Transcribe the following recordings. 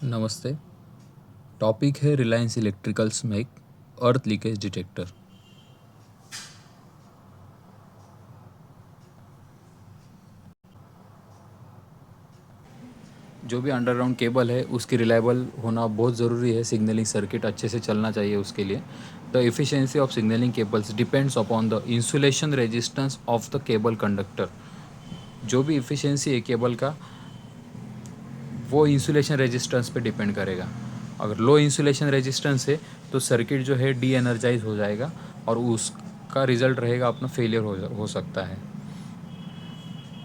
नमस्ते। टॉपिक है रिलायंस इलेक्ट्रिकल्स में एक अर्थ लीकेज डिटेक्टर। जो भी अंडरग्राउंड केबल है उसकी रिलायबल होना बहुत ज़रूरी है। सिग्नलिंग सर्किट अच्छे से चलना चाहिए उसके लिए। The efficiency of signalling cables depends upon the insulation resistance of the cable conductor. जो भी एफिशिएंसी है केबल का वो इंसुलेशन रेजिस्टेंस पे डिपेंड करेगा। अगर लो इंसुलेशन रेजिस्टेंस है तो सर्किट जो है डी एनर्जाइज हो जाएगा और उसका रिजल्ट रहेगा अपना फेलियर हो सकता है।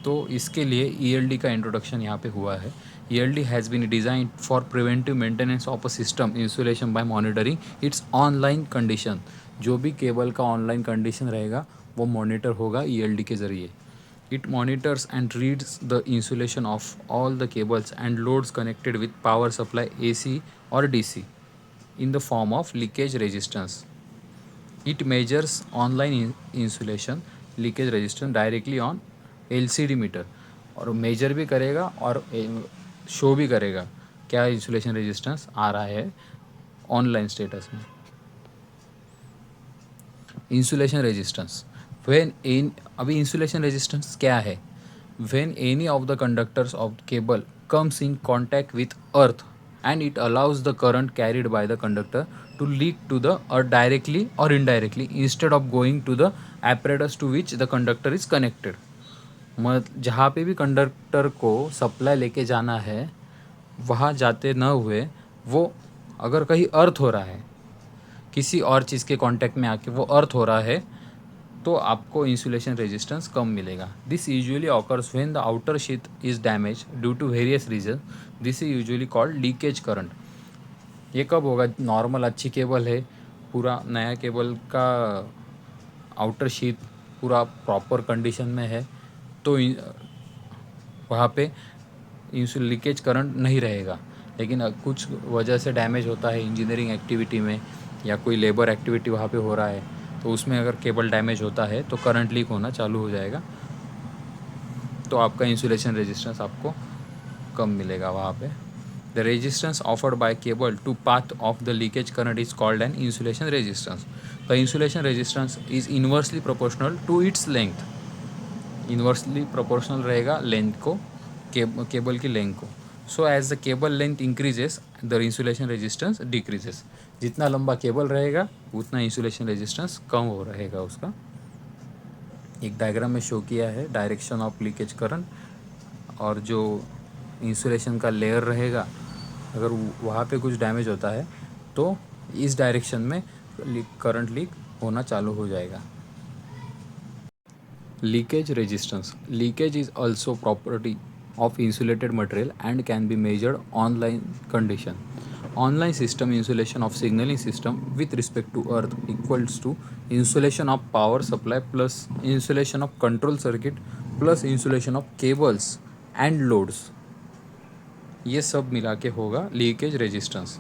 तो इसके लिए ELD का इंट्रोडक्शन यहाँ पे हुआ है। ELD has been design for preventive maintenance of a system insulation by monitoring its online condition. जो भी केबल का ऑनलाइन कंडीशन रहेगा वो मॉनिटर होगा ELD के ज़रिए। It monitors and reads the insulation of all the cables and loads connected with power supply AC or DC in the form of leakage resistance. It measures online insulation leakage resistance directly on LCD meter और measure भी करेगा और show भी करेगा क्या insulation resistance आ रहा है online status में। इंसुलेशन रेजिस्टेंस व्हेन इन अभी इंसुलेशन रेजिस्टेंस क्या है? When any of the conductors of cable comes in contact with earth and it allows the current carried by the conductor to leak to the earth directly or indirectly instead of going to the apparatus to which the conductor is connected. जहाँ पे भी conductor को supply लेके जाना है वहाँ जाते न हुए वो अगर कहीं अर्थ हो रहा है किसी और चीज़ के कांटेक्ट में आके वो अर्थ हो रहा है तो आपको इंसुलेशन रेजिस्टेंस कम मिलेगा। This usually occurs when the outer sheet is damage due to various reason. This is usually called leakage current. ये कब होगा? नॉर्मल अच्छी केबल है, पूरा नया केबल का आउटर शीट पूरा प्रॉपर कंडीशन में है तो वहाँ पे लीकेज करंट नहीं रहेगा। लेकिन कुछ वजह से डैमेज होता है इंजीनियरिंग एक्टिविटी में या कोई लेबर एक्टिविटी वहाँ पे हो रहा है तो उसमें अगर केबल डैमेज होता है तो करंट लीक होना चालू हो जाएगा तो आपका इंसुलेशन रेजिस्टेंस आपको कम मिलेगा वहाँ पे। The resistance offered by cable to path of the leakage current is called an insulation resistance. The insulation resistance is inversely proportional to its length. Inversely proportional रहेगा लेंथ को, केबल की length को। So as the cable length increases the insulation resistance decreases. जितना लंबा cable रहेगा उतना insulation resistance कम हो रहेगा उसका। एक डायग्राम में शो किया है डायरेक्शन ऑफ लीकेज करंट और जो इंसुलेशन का लेयर रहेगा अगर वहाँ पे कुछ डैमेज होता है तो इस डायरेक्शन में करंट लीक होना चालू हो जाएगा। Leakage resistance. Leakage is also property of insulated material and can be measured online condition. Online system insulation of signaling system with respect to earth equals to insulation of power supply plus insulation of control circuit plus insulation of cables and loads. ये सब मिला के होगा leakage resistance.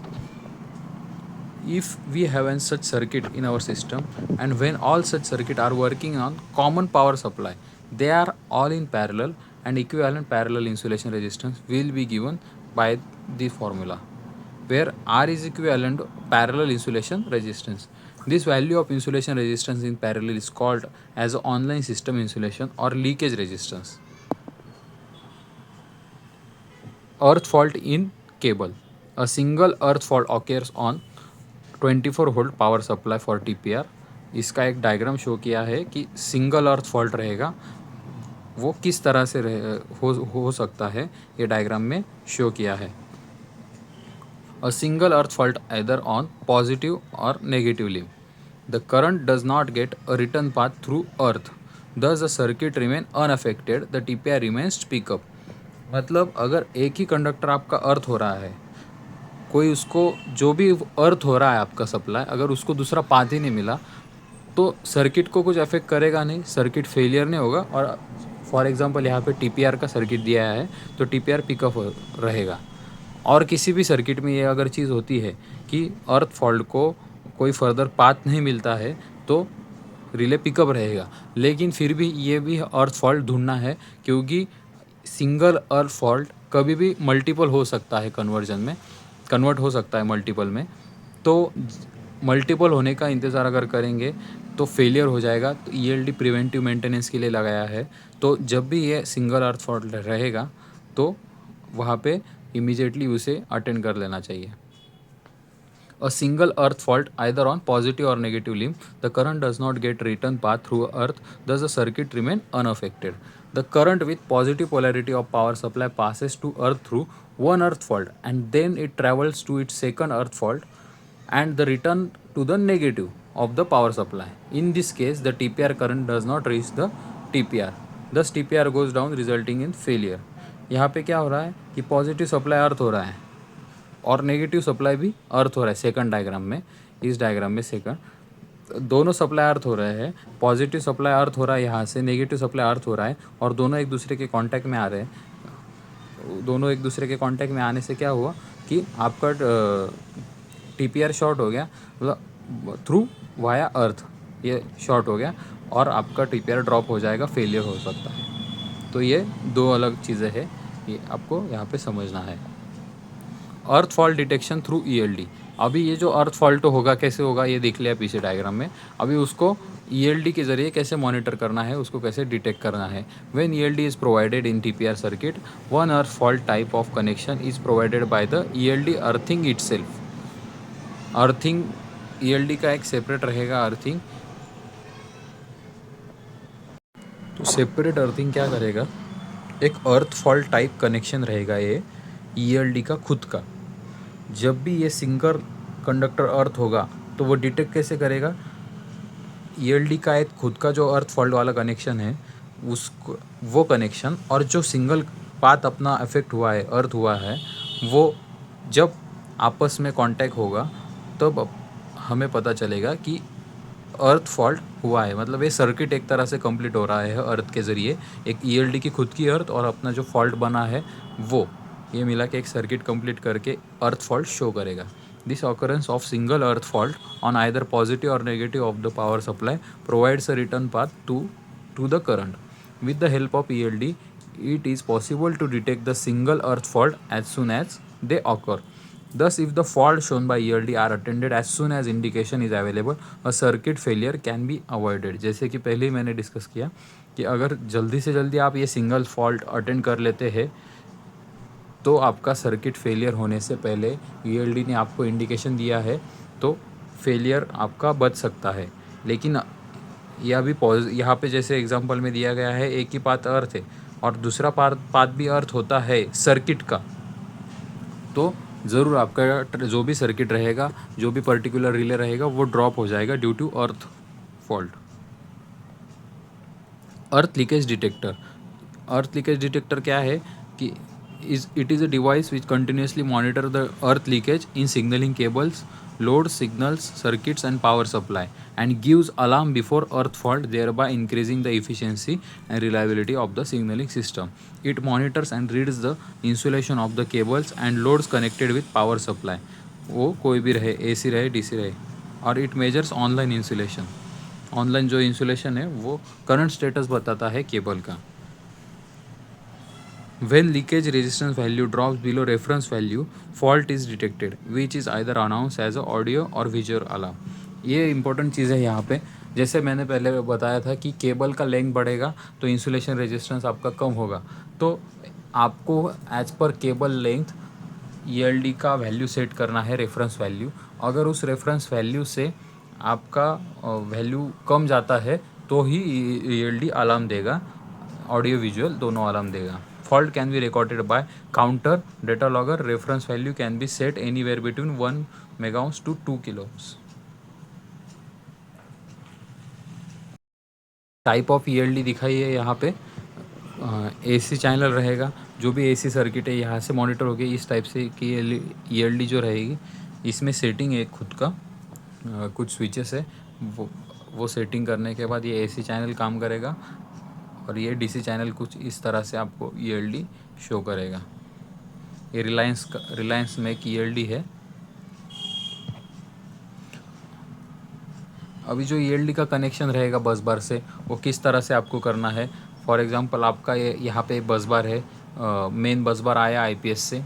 If we have an such circuit in our system and when all such circuit are working on common power supply, they are all in parallel and equivalent parallel insulation resistance will be given by the formula where R is equivalent to parallel insulation resistance. This value of insulation resistance in parallel is called as online system insulation or leakage resistance. Earth fault in cable. A single earth fault occurs on 24 volt power supply for TPR। इसका एक diagram show किया है कि single earth fault रहेगा वो किस तरह से हो सकता है, ये डायग्राम में शो किया है। A single earth fault either on positive और negative leave. The current does not get a return path through earth, thus the circuit remain unaffected, the TPR remains pickup. मतलब अगर एक ही कंडक्टर आपका अर्थ हो रहा है, कोई उसको जो भी अर्थ हो रहा है आपका सप्लाई अगर उसको दूसरा पाथ ही नहीं मिला तो सर्किट को कुछ अफेक्ट करेगा नहीं, सर्किट फेलियर नहीं होगा। और फॉर एग्जांपल यहाँ पे TPR का सर्किट दिया है तो TPR पिकअप रहेगा। और किसी भी सर्किट में ये अगर चीज़ होती है कि अर्थ फॉल्ट को कोई फर्दर पाथ नहीं मिलता है तो रिले पिकअप रहेगा। लेकिन फिर भी ये भी अर्थ फॉल्ट ढूंढना है क्योंकि सिंगल अर्थ फॉल्ट कभी भी मल्टीपल हो सकता है कन्वर्जन में। कन्वर्ट हो सकता है मल्टीपल में। तो मल्टीपल होने का इंतज़ार अगर करेंगे तो फेलियर हो जाएगा। तो ईएलडी प्रिवेंटिव मेंटेनेंस के लिए लगाया है। तो जब भी ये सिंगल अर्थ फॉल्ट रहेगा तो वहाँ पे इमीडिएटली उसे अटेंड कर लेना चाहिए। A single earth fault either on positive or negative limb, the current does not get return path through earth, thus the circuit remain unaffected. The current with positive polarity of power supply passes to earth through one earth fault and then it travels to its second earth fault and the return to the negative of the power supply. In this case, the TPR current does not reach the TPR. Thus TPR goes down resulting in failure. यहाँ पे क्या हो रहा है कि positive supply अर्थ हो रहा है और नेगेटिव सप्लाई भी अर्थ हो रहा है। सेकंड डायग्राम में, इस डायग्राम में सेकंड दोनों सप्लाई अर्थ हो रहे हैं। पॉजिटिव सप्लाई अर्थ हो रहा है यहाँ से, नेगेटिव सप्लाई अर्थ हो रहा है और दोनों एक दूसरे के कांटेक्ट में आ रहे हैं। दोनों एक दूसरे के कांटेक्ट में आने से क्या हुआ कि आपका टीपीआर शॉर्ट हो गया, मतलब थ्रू वाया अर्थ ये शॉर्ट हो गया और आपका टीपीआर ड्रॉप हो जाएगा, फेलियर हो सकता है। तो ये दो अलग चीज़ें हैं, ये आपको यहाँ पे समझना है। Earth fault detection through ELD. अभी ये जो अर्थ फॉल्ट होगा कैसे होगा ये देख लिया पीछे डायग्राम में। अभी उसको ईएलडी के ज़रिए कैसे मॉनिटर करना है, उसको कैसे डिटेक्ट करना है। When ELD is provided in TPR circuit, one earth fault type of connection is provided by the ELD earthing itself. Earthing ELD का एक सेपरेट रहेगा अर्थिंग। तो सेपरेट अर्थिंग क्या करेगा, एक अर्थ फॉल्ट टाइप कनेक्शन रहेगा ये ईएलडी का खुद का। जब भी ये सिंगल कंडक्टर अर्थ होगा तो वो डिटेक्ट कैसे करेगा, ईएलडी का एक खुद का जो अर्थ फॉल्ट वाला कनेक्शन है उसको, वो कनेक्शन और जो सिंगल पाथ अपना अफेक्ट हुआ है, अर्थ हुआ है, वो जब आपस में कांटेक्ट होगा तब हमें पता चलेगा कि अर्थ फॉल्ट हुआ है। मतलब ये सर्किट एक तरह से कंप्लीट हो रहा है अर्थ के ज़रिए। एक ईएलडी की खुद की अर्थ और अपना जो फॉल्ट बना है वो, ये मिला के एक सर्किट कंप्लीट करके अर्थ फॉल्ट शो करेगा। This occurrence of single earth fault on either positive और negative of the power supply provides a return path to the current. With the help of ELD it is possible to detect the single earth fault as soon as they occur. Thus, if the fault shown by ELD are attended as soon as indication is available, a circuit failure can be avoided. जैसे कि पहले ही मैंने discuss किया कि अगर जल्दी से जल्दी आप ये सिंगल फॉल्ट अटेंड कर लेते हैं तो आपका सर्किट फेलियर होने से पहले ईएलडी ने आपको इंडिकेशन दिया है तो फेलियर आपका बच सकता है। लेकिन यह भी यहाँ पे जैसे एग्जांपल में दिया गया है, एक ही पाथ अर्थ है और दूसरा पाथ भी अर्थ होता है सर्किट का, तो ज़रूर आपका जो भी सर्किट रहेगा, जो भी पर्टिकुलर रिले रहेगा वो ड्रॉप हो जाएगा due to earth fault. Earth leakage detector. Earth leakage detector क्या है कि it is a device which continuously monitor the earth leakage in signaling cables, load signals, circuits and power supply and gives alarm before earth fault, thereby increasing the efficiency and reliability of the signaling system. It monitors and reads the insulation of the cables and loads connected with power supply, वो कोई भी रहे, AC रहे, DC रहे, और it measures online insulation. Online जो insulation है वो करंट स्टेटस बताता है केबल का। When leakage resistance value drops below reference value, fault is detected, which is either announced as a audio or visual alarm. ये important चीज़ है यहाँ पे। जैसे मैंने पहले बताया था कि केबल का लेंथ बढ़ेगा तो इंसुलेशन रेजिस्टेंस आपका कम होगा, तो आपको एज पर केबल लेंथ ईएलडी का वैल्यू सेट करना है, रेफरेंस वैल्यू। अगर उस रेफरेंस वैल्यू से आपका वैल्यू कम जाता है तो ही ईएलडी अलार्म देगा, ऑडियो विजुअल दोनों अलार्म देगा। Fault can be recorded by counter, data logger. Reference value can be set anywhere between 1 megaohms to 2 kilohms. Type of ELD दिखाई है यहाँ पे। एसी चैनल रहेगा, जो भी एसी सर्किट है यहाँ से मॉनिटर होगी इस टाइप से कि ईएलडी जो रहेगी इसमें सेटिंग है खुद का, कुछ स्विचेस है, वो सेटिंग करने के बाद ये एसी चैनल काम करेगा और ये डीसी चैनल कुछ इस तरह से आपको ईएलडी शो करेगा। ये रिलायंस में एक ईएलडी है। अभी जो ईएलडी का कनेक्शन रहेगा बस बार से, वो किस तरह से आपको करना है। फॉर एग्जांपल आपका ये यहाँ पे बस बार है, मेन बस बार आया आईपीएस से,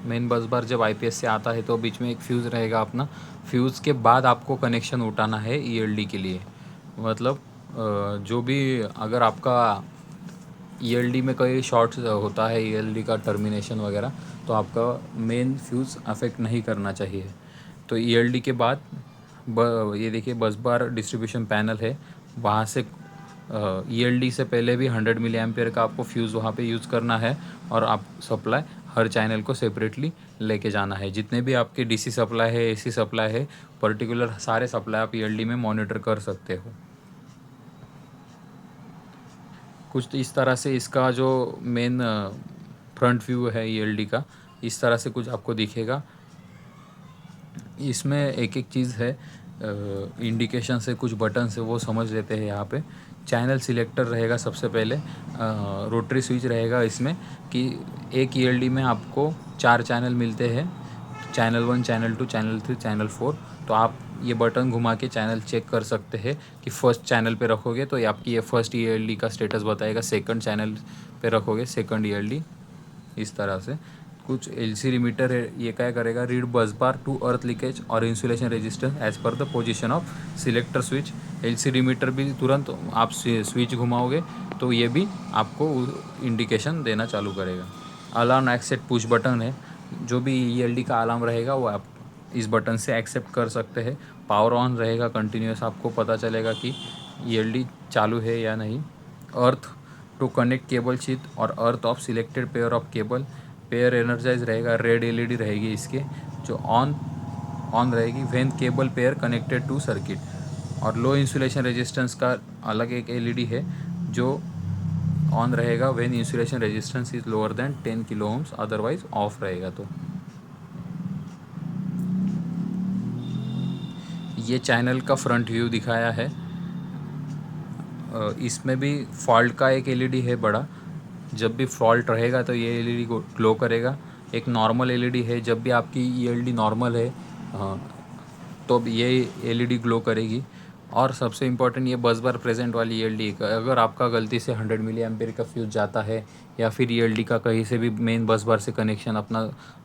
मेन बस बार जब आईपीएस से आता है तो बीच में एक फ्यूज़ रहेगा अपना, फ्यूज़ के बाद आपको कनेक्शन उठाना है ईएलडी के लिए। मतलब जो भी अगर आपका ईएलडी में कोई शॉर्ट होता है, ईएलडी का टर्मिनेशन वगैरह, तो आपका मेन फ्यूज़ अफेक्ट नहीं करना चाहिए। तो ईएलडी के बाद ये देखिए बस बार डिस्ट्रीब्यूशन पैनल है, वहाँ से ईएलडी से पहले भी 100 मिली एम्पियर का आपको फ्यूज़ वहाँ पे यूज़ करना है, और आप सप्लाई हर चैनल को सेपरेटली लेके जाना है। जितने भी आपके डीसी सप्लाई है, एसी सप्लाई है, पर्टिकुलर सारे सप्लाई आप ईएलडी में मॉनिटर कर सकते हो। कुछ तो इस तरह से इसका जो मेन फ्रंट व्यू है ईएलडी का, इस तरह से कुछ आपको दिखेगा। इसमें एक एक चीज़ है, इंडिकेशन से कुछ बटन से वो समझ लेते हैं। यहाँ पे चैनल सिलेक्टर रहेगा सबसे पहले, रोटरी स्विच रहेगा इसमें, कि एक ईएलडी में आपको 4 चैनल मिलते हैं, चैनल 1, चैनल 2, चैनल 3, चैनल 4। तो आप ये बटन घुमा के चैनल चेक कर सकते हैं कि फर्स्ट चैनल पे रखोगे तो ये आपकी ये फर्स्ट ईएलडी का स्टेटस बताएगा, सेकंड चैनल पे रखोगे सेकंड ईएलडी। इस तरह से कुछ एलसी लिमिटर है, ये क्या करेगा, read bus bar to earth leakage और insulation resistance as per the position of selector switch. LC limiter भी तुरंत आप स्विच घुमाओगे तो ये भी आपको इंडिकेशन देना चालू करेगा। अलार्म एक्सेप्ट पुश बटन है, जो भी ईएलडी का अलार्म रहेगा वो आप इस बटन से एक्सेप्ट कर सकते हैं। पावर ऑन रहेगा कंटिन्यूस, आपको पता चलेगा कि ईएलडी चालू है या नहीं। Earth to connect cable sheet और earth of selected pair of cable, pair energize रहेगा, रेड एलईडी रहेगी इसके जो ऑन रहेगी when cable pair connected to circuit. और लो इंसुलेशन रेजिस्टेंस का अलग एक एलईडी है जो ऑन रहेगा when insulation resistance is lower than 10 kilo ohms, otherwise off रहेगा। तो ये चैनल का फ्रंट व्यू दिखाया है। इसमें भी फॉल्ट का एक एलईडी है बड़ा, जब भी फॉल्ट रहेगा तो ये एलईडी ग्लो करेगा। एक नॉर्मल एलईडी है, जब भी आपकी ईएलडी नॉर्मल है तो ये एलईडी ग्लो करेगी। और सबसे इम्पोर्टेंट ये बस बार प्रेजेंट वाली ईएलडी, अगर आपका गलती से 100 मिली एम्पेयर का फ्यूज जाता है या फिर ईएलडी का कहीं से भी मेन बस बार से कनेक्शन अपना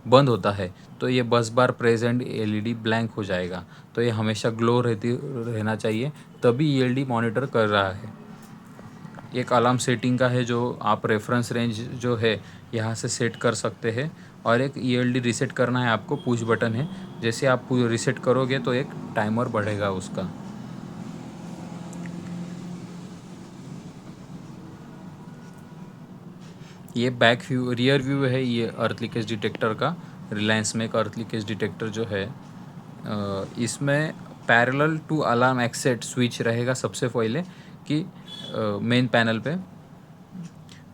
बंद होता है तो ये बस बार प्रेजेंट एलईडी ब्लैंक हो जाएगा। तो ये हमेशा ग्लो रहना चाहिए, तभी ईएलडी मॉनिटर कर रहा है। एक अलार्म सेटिंग का है जो आप रेफरेंस रेंज जो है यहाँ से सेट कर सकते हैं। और एक ईएलडी रीसेट करना है आपको, पुश बटन है, जैसे आप रीसेट करोगे तो एक टाइमर बढ़ेगा उसका। ये बैक व्यू, रियर व्यू है ये अर्थ लीकेज डिटेक्टर का। रिलायंस में एक अर्थ लीकेज डिटेक्टर जो है, इसमें parallel to alarm accept switch रहेगा सबसे पहले कि मेन पैनल पे,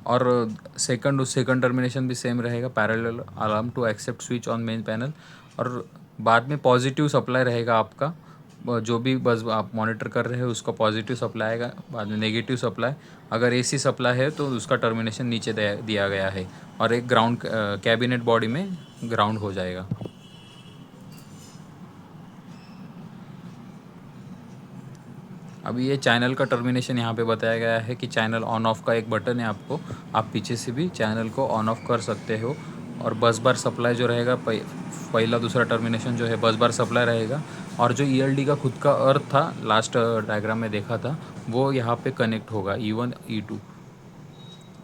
और सेकंड टर्मिनेशन भी सेम रहेगा, parallel alarm to accept switch on main panel. और बाद में पॉजिटिव सप्लाई रहेगा आपका, जो भी बस आप मॉनिटर कर रहे हैं उसका पॉजिटिव सप्लाई आएगा, बाद में नेगेटिव सप्लाई। अगर एसी सप्लाई है तो उसका टर्मिनेशन नीचे दिया गया है, और एक ग्राउंड कैबिनेट बॉडी में ग्राउंड हो जाएगा। अभी ये चैनल का टर्मिनेशन यहाँ पे बताया गया है कि चैनल ऑन ऑफ का एक बटन है आपको, आप पीछे से भी चैनल को ऑन ऑफ कर सकते हो। और बस बार सप्लाई जो रहेगा, पहला दूसरा टर्मिनेशन जो है बस बार सप्लाई रहेगा। और जो ईएलडी का खुद का अर्थ था, लास्ट डायग्राम में देखा था, वो यहाँ पे कनेक्ट होगा E1 E2।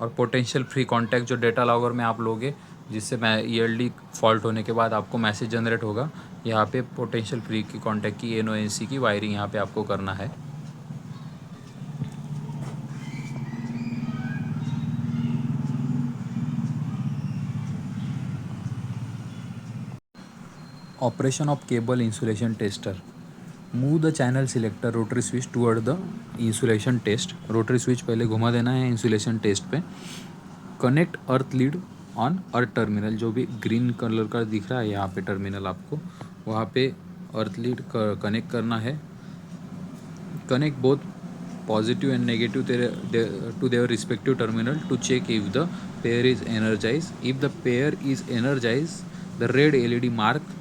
और पोटेंशियल फ्री कॉन्टैक्ट जो डेटा लॉगर में आप लोगे, जिससे ईएलडी फॉल्ट होने के बाद आपको मैसेज जनरेट होगा, यहाँ पे पोटेंशियल फ्री की कॉन्टैक्ट की NONC की वायरिंग यहाँ पे आपको करना है। Operation of cable insulation tester. Move the channel selector rotary switch toward the insulation test. Rotary switch पहले घुमा देना है insulation test पे। Connect earth lead on earth terminal, जो भी ग्रीन कलर का दिख रहा है यहाँ पे टर्मिनल आपको, वहाँ पे earth lead कनेक्ट करना है। Connect both positive and negative to their respective terminal to check if the pair is energized. If the pair is energized, the red LED mark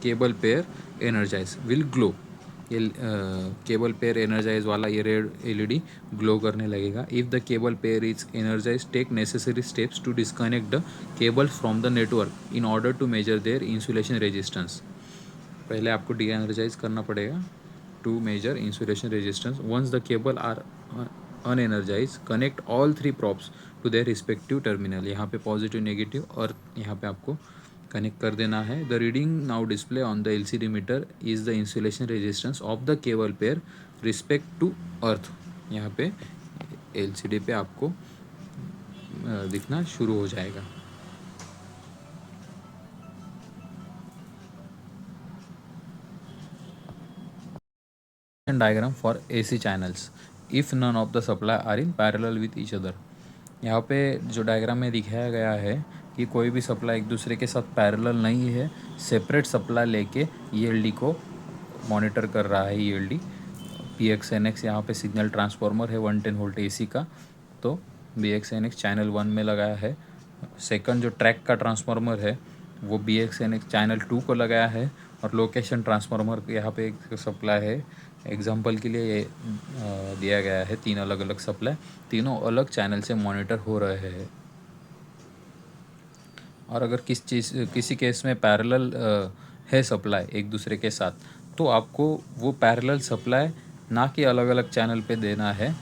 cable pair energize will glow. ये cable pair energize वाला ये red LED glow करने लगेगा. If the cable pair is energize, take necessary steps to disconnect the cable from the network in order to measure their insulation resistance. पहले आपको de energize करना पड़ेगा to measure insulation resistance. Once the cable are unenergize, connect all 3 props to their respective terminal. यहाँ पे positive, negative और यहाँ पे आपको कनेक्ट कर देना है. The reading now display on the LCD meter is the insulation resistance of the cable pair respect to earth. यहाँ पे एलसीडी पे आपको दिखना शुरू हो जाएगा. Diagram for AC channels if none of the supply are in parallel with each other. यहाँ पे जो डायग्राम में दिखाया गया है कि कोई भी सप्लाई एक दूसरे के साथ पैरेलल नहीं है, सेपरेट सप्लाई लेके ELD को मॉनिटर कर रहा है. ELD PXNX यहाँ पे सिग्नल ट्रांसफार्मर है 110 वोल्ट AC का, तो BXNX चैनल 1 में लगाया है. सेकंड जो ट्रैक का ट्रांसफार्मर है वो BXNX चैनल 2 को लगाया है. और लोकेशन ट्रांसफार्मर यहाँ पे एक सप्लाई है. एग्जांपल के लिए ये दिया गया है 3 अलग अलग सप्लाई, तीनों अलग चैनल से मॉनिटर हो रहे हैं. और अगर किसी केस में पैरेलल है सप्लाई एक दूसरे के साथ, तो आपको वो पैरेलल सप्लाई ना कि अलग अलग चैनल पे देना है.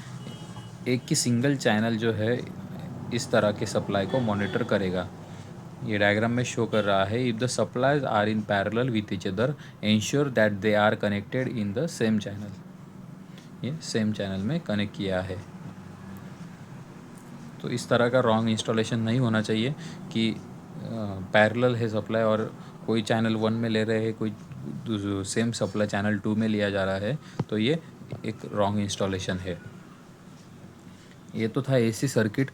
एक ही सिंगल चैनल जो है इस तरह के सप्लाई को मॉनिटर करेगा. ये डायग्राम में शो कर रहा है. If the supplies are in parallel with each other, ensure that they are connected in the same channel. ये सेम चैनल में कनेक्ट किया है. तो इस तरह का रॉन्ग इंस्टॉलेशन नहीं होना चाहिए कि पैरेलल है सप्लाई और कोई चैनल 1 में ले रहे हैं, कोई सेम सप्लाई चैनल 2 में लिया जा रहा है, तो ये एक रॉन्ग इंस्टॉलेशन है. ये तो था AC सर्किट.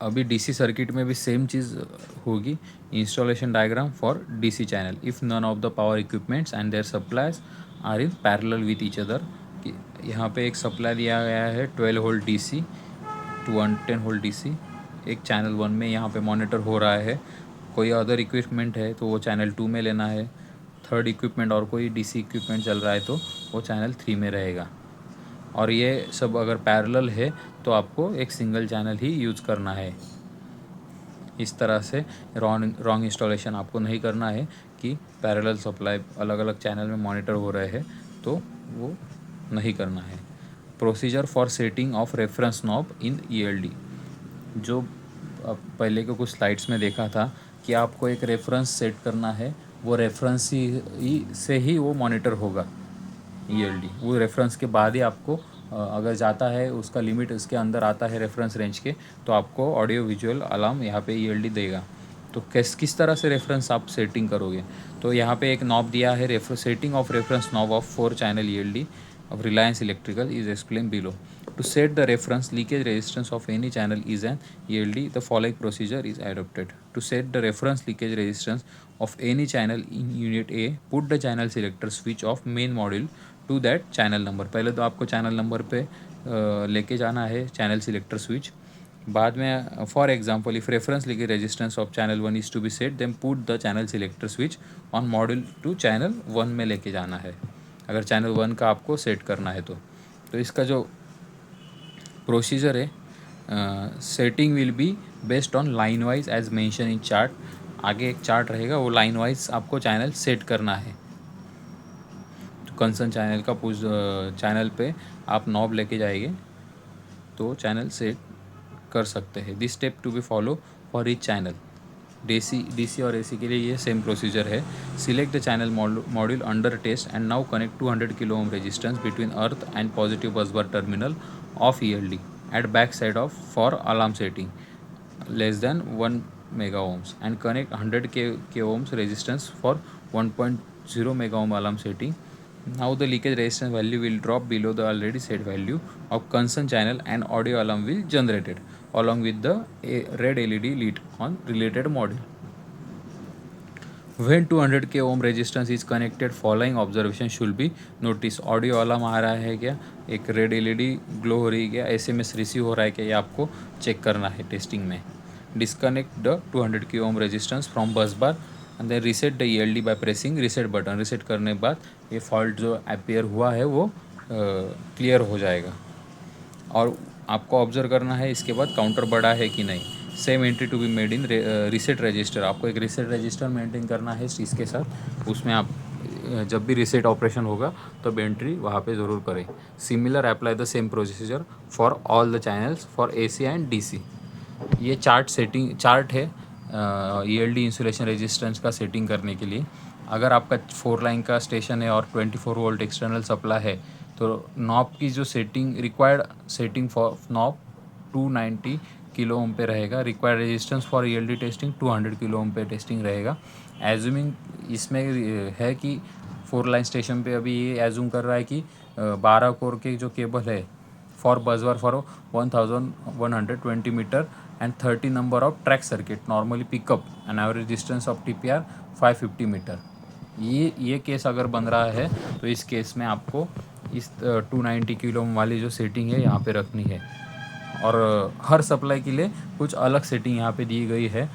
अभी DC सर्किट में भी सेम चीज़ होगी. Installation diagram for DC channel. If none of the power equipments and their supplies are in parallel with each other. यहाँ पे एक सप्लाई दिया गया है 12 वोल्ट DC टू 110 वोल्ट DC. एक चैनल 1 में यहाँ पे मॉनिटर हो रहा है. कोई अदर इक्विपमेंट है तो वो चैनल 2 में लेना है. थर्ड इक्विपमेंट और कोई DC इक्विपमेंट चल रहा है तो वो चैनल 3 में रहेगा. और ये सब अगर पैरेलल है तो आपको एक सिंगल चैनल ही यूज़ करना है. इस तरह से रॉन्ग इंस्टॉलेशन आपको नहीं करना है कि पैरेलल सप्लाई अलग अलग चैनल में मॉनिटर हो रहे हैं, तो वो नहीं करना है. Procedure for setting of reference knob in ELD. जो पहले के कुछ स्लाइड्स में देखा था कि आपको एक रेफरेंस सेट करना है, वो रेफरेंस से ही वो मॉनिटर होगा ELD. वो रेफरेंस के बाद ही आपको अगर जाता है उसका लिमिट उसके अंदर आता है रेफरेंस रेंज के, तो आपको ऑडियो विजुअल अलार्म यहाँ पे ELD देगा. तो किस तरह से रेफरेंस आप सेटिंग करोगे, तो यहाँ पे एक नॉब दिया है. Setting of reference knob of 4 channel ELD of Reliance Electrical is explained below. To set the reference leakage resistance of any channel is an ELD, the following procedure is adopted. To set the reference leakage resistance of any channel in unit A, put the channel selector switch of main module to that channel number. पहले तो आपको channel number पे लेके जाना है channel selector switch. बाद में for example if reference leakage resistance of channel 1 is to be set, then put the channel selector switch on module to channel 1 में लेके जाना है अगर चैनल 1 का आपको सेट करना है तो इसका जो प्रोसीजर है, setting will be based on line wise as mention in chart. आगे एक चार्ट रहेगा, वो लाइन वाइज आपको चैनल सेट करना है. तो कंसर्न चैनल का चैनल पे आप नॉब लेके जाएंगे तो चैनल सेट कर सकते हैं. This step to be follow for each channel. DC और AC के लिए ये सेम प्रोसीजर है. Select the channel module under test and now connect 200 kilo ohm resistance between earth and positive bus bar terminal of ELD at back side of for alarm setting less than 1 mega ohms and connect 100 k ohms resistance for 1.0 mega ohm alarm setting. Now the leakage resistance value will drop below the already set value of concern channel and audio alarm will generated along with the red LED lit on related module. When 200 k ohm resistance is connected, following observation should be noticed. Audio alarm आ रहा है क्या, एक red LED glow हो रही है क्या, SMS receive हो रहा है क्या, ये आपको चेक करना है टेस्टिंग में. Disconnect the 200 k ohm resistance from bus bar and then reset the ELD by pressing reset button. Reset करने के बाद ये फॉल्ट जो अपीयर हुआ है वो क्लियर हो जाएगा। और आपको ऑब्जर्व करना है इसके बाद काउंटर बढ़ा है कि नहीं। Same entry to be made in reset register. आपको एक रीसेट रजिस्टर मेंटेन करना है इसके साथ। उसमें आप जब भी रीसेट ऑपरेशन होगा तब एंट्री वहाँ पे ज़रूर करें। Similar apply the same procedure for all the channels for AC and DC। ये चार्ट है ELD इंसुलेशन रेजिस्टेंस का सेटिंग करने के लिए। अगर आपका 4 लाइन का स्टेशन है और 24 वोल्ट एक्सटर्नल सप्लाई है तो नॉब की जो required setting for knob 290 kilo ohm पे रहेगा। Required resistance for ELD testing 200 kilo ओम पे टेस्टिंग रहेगा। एज्यूमिंग इसमें है कि 4 लाइन स्टेशन पे अभी ये एज्यूम कर रहा है कि 12 कोर के जो केबल है for busbar for 1120 metre and 30 number of track circuit normally pickup and average distance of TPR 550 metre. ये केस अगर बन रहा है तो इस केस में आपको इस 290 किलो वाली जो सेटिंग है यहाँ पे रखनी है। और हर सप्लाई के लिए कुछ अलग सेटिंग यहाँ पे दी गई है।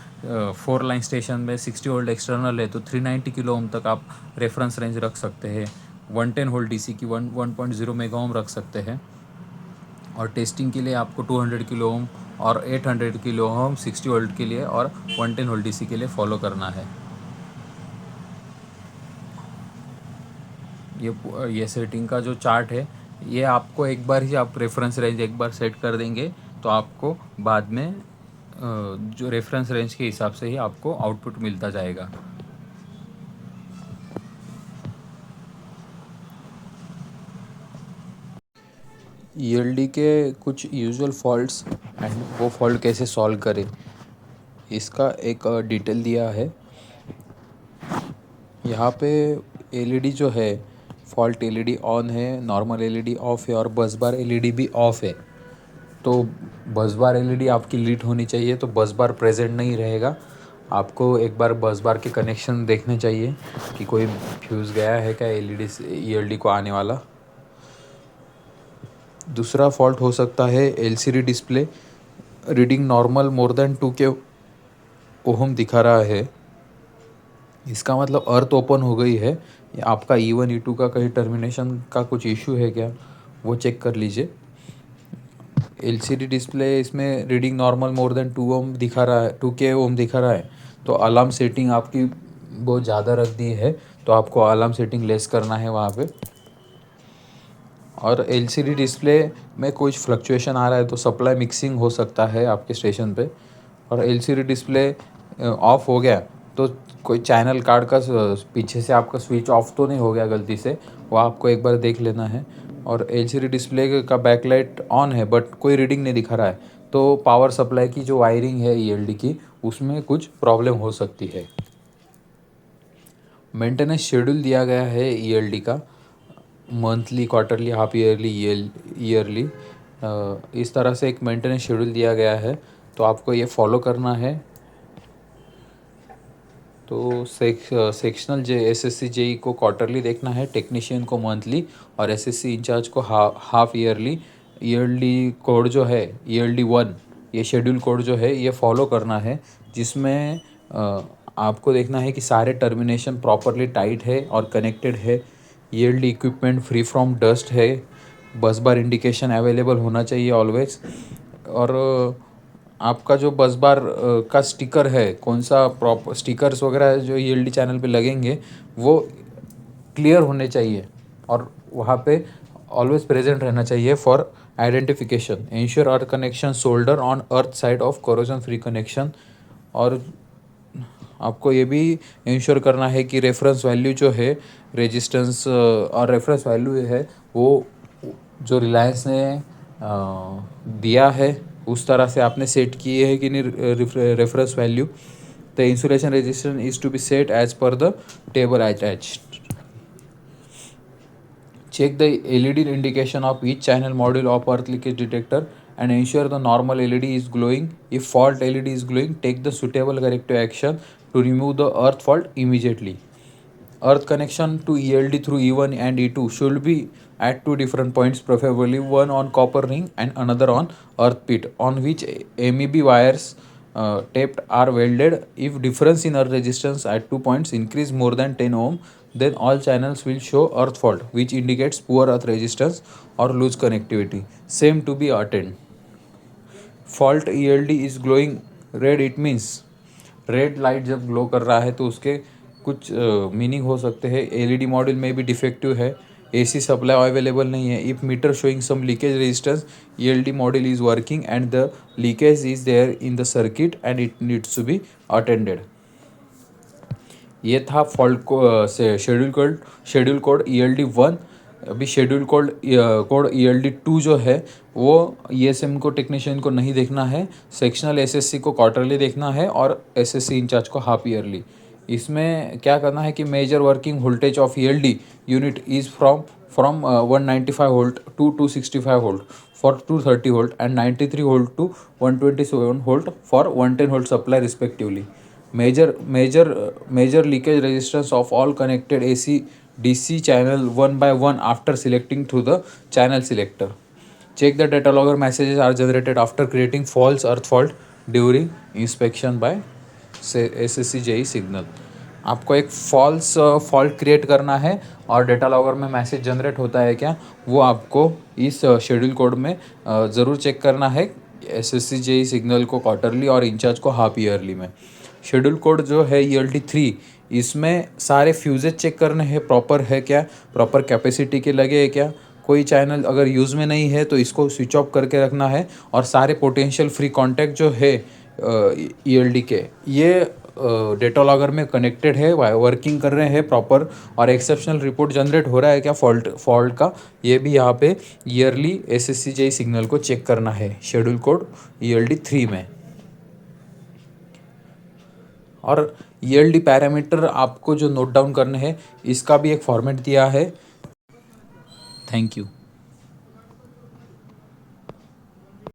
4 लाइन स्टेशन में 60 वोल्ट एक्सटर्नल है तो 390 किलो ओम तक आप रेफरेंस रेंज रख सकते हैं। 110 वोल्ट DC की 1.0 मेगा ओम रख सकते हैं। और टेस्टिंग के लिए आपको 200 किलो ओम और 800 किलो ओम 60 वोल्ट के लिए और 110 वोल्ट DC के लिए फॉलो करना है। ये सेटिंग का जो चार्ट है ये आपको एक बार ही आप रेफरेंस रेंज एक बार सेट कर देंगे तो आपको बाद में जो रेफरेंस रेंज के हिसाब से ही आपको आउटपुट मिलता जाएगा। ELD के कुछ यूजुअल फॉल्ट्स एंड वो फॉल्ट कैसे सॉल्व करें इसका एक डिटेल दिया है यहाँ पे। LED जो है फॉल्ट LED ऑन है, नॉर्मल LED ऑफ है और बस बार LED भी ऑफ है। तो बस बार LED आपकी लीड होनी चाहिए तो बस बार प्रेजेंट नहीं रहेगा। आपको एक बार बस बार के कनेक्शन देखने चाहिए कि कोई फ्यूज़ गया है क्या LED से ELD को आने वाला। दूसरा फॉल्ट हो सकता है LCD display reading normal more than 2K ohm दिखा रहा है। इसका मतलब अर्थ ओपन हो गई है। आपका E1 E2 का कहीं टर्मिनेशन का कुछ इशू है क्या वो चेक कर लीजिए। LCD डिस्प्ले इसमें रीडिंग नॉर्मल मोर देन 2 ओम दिखा रहा है, 2K ओम दिखा रहा है तो अलार्म सेटिंग आपकी बहुत ज़्यादा रख दी है तो आपको अलार्म सेटिंग लेस करना है वहाँ पे। और LCD डिस्प्ले में कुछ फ्लक्चुएशन आ रहा है तो सप्लाई मिक्सिंग हो सकता है आपके स्टेशन पे। और LCD डिस्प्ले ऑफ हो गया तो कोई चैनल कार्ड का पीछे से आपका स्विच ऑफ तो नहीं हो गया गलती से, वो आपको एक बार देख लेना है। और LCD डिस्प्ले का बैकलाइट ऑन है बट कोई रीडिंग नहीं दिखा रहा है तो पावर सप्लाई की जो वायरिंग है ELD की उसमें कुछ प्रॉब्लम हो सकती है। मेंटेनेंस शेड्यूल दिया गया है ELD का monthly, quarterly, half yearly, yearly. इस तरह से एक मेंटेनेंस शेड्यूल दिया गया है तो आपको ये फॉलो करना है। तो सेक्शनल SSC JE को क्वार्टरली देखना है, टेक्नीशियन को मंथली और SSC इंचार्ज को हाफ ईयरली। ईयरली कोड जो है ELD1 ये शेड्यूल कोड जो है ये फॉलो करना है जिसमें आपको देखना है कि सारे टर्मिनेशन प्रॉपरली टाइट है और कनेक्टेड है। ELD equipment free from dust है। बस बार इंडिकेशन अवेलेबल होना चाहिए ऑलवेज। और आपका जो बस बार का स्टिकर है कौन सा प्रॉपर स्टिकर्स वगैरह जो ELD चैनल पे लगेंगे वो क्लियर होने चाहिए और वहाँ पे ऑलवेज प्रेजेंट रहना चाहिए for identification. Ensure earth connection solder on earth side of corrosion free connection. और आपको ये भी इंश्योर करना है कि रेफरेंस वैल्यू जो है रेजिस्टेंस और रेफरेंस वैल्यू है वो जो रिलायंस ने दिया है उस तरह से आपने सेट किए है कि नहीं reference value. The insulation resistance is to be set as per the table attached. Check the LED indication of each channel module of earth leakage detector and ensure the normal LED is glowing. If fault LED is glowing, take the suitable corrective action to remove the earth fault immediately. Earth connection to ELD through E1 and E2 should be at two different points, preferably one on copper ring and another on earth pit, on which MEB wires taped are welded. If difference in earth resistance at 2 points increase more than 10 ohm, then all channels will show earth fault, which indicates poor earth resistance or loose connectivity. Same to be attained. Fault ELD is glowing red, it means red light जब glow कर रहा है तो उसके कुछ meaning हो सकते हैं. एलईडी मॉड्यूल में भी डिफेक्टिव है, एसी सप्लाई अवेलेबल नहीं है. If meter showing some leakage resistance, ELD module is working and the leakage is there in the circuit and it needs to be attended. ये था फॉल्ट को से schedule code ELD1. अभी schedule code ELD2 जो है वो ESM को technician को नहीं देखना है, सेक्शनल SSC को क्वार्टरली देखना है और SSC इंचार्ज को हाफ ईयरली. इसमें क्या करना है कि major working voltage of ELD unit is from 195 volt to 265 volt for 230 volt and 93 volt to 127 volt for 110 volt supply respectively. Major leakage resistance of all connected AC DC channel one by one after selecting through the channel selector. Check the data logger messages are generated after creating false earth fault during inspection by SSC signal. आपको एक false fault create करना है और data logger में message generate होता है क्या, वो आपको इस शेड्यूल कोड में ज़रूर चेक करना है. SSC सिग्नल को क्वार्टरली और इंचार्ज को हाफ ईयरली में. शेड्यूल कोड जो है ELD3, इसमें सारे फ्यूजेज चेक करने हैं प्रॉपर है क्या, प्रॉपर कैपेसिटी के लगे है क्या. कोई चैनल अगर यूज़ में नहीं है तो इसको स्विच ऑफ करके रखना है. और सारे पोटेंशियल फ्री कॉन्टैक्ट जो है ELD के, ये डेटा लॉगर में कनेक्टेड है, वर्किंग कर रहे हैं प्रॉपर, और एक्सेप्शनल रिपोर्ट जनरेट हो रहा है क्या फॉल्ट का, ये भी यहाँ पे ईयरली SSC सिग्नल को चेक करना है शेड्यूल कोड ELD3 में. और ELD पैरामीटर आपको जो नोट डाउन करने हैं, इसका भी एक फॉर्मेट दिया है. Thank you.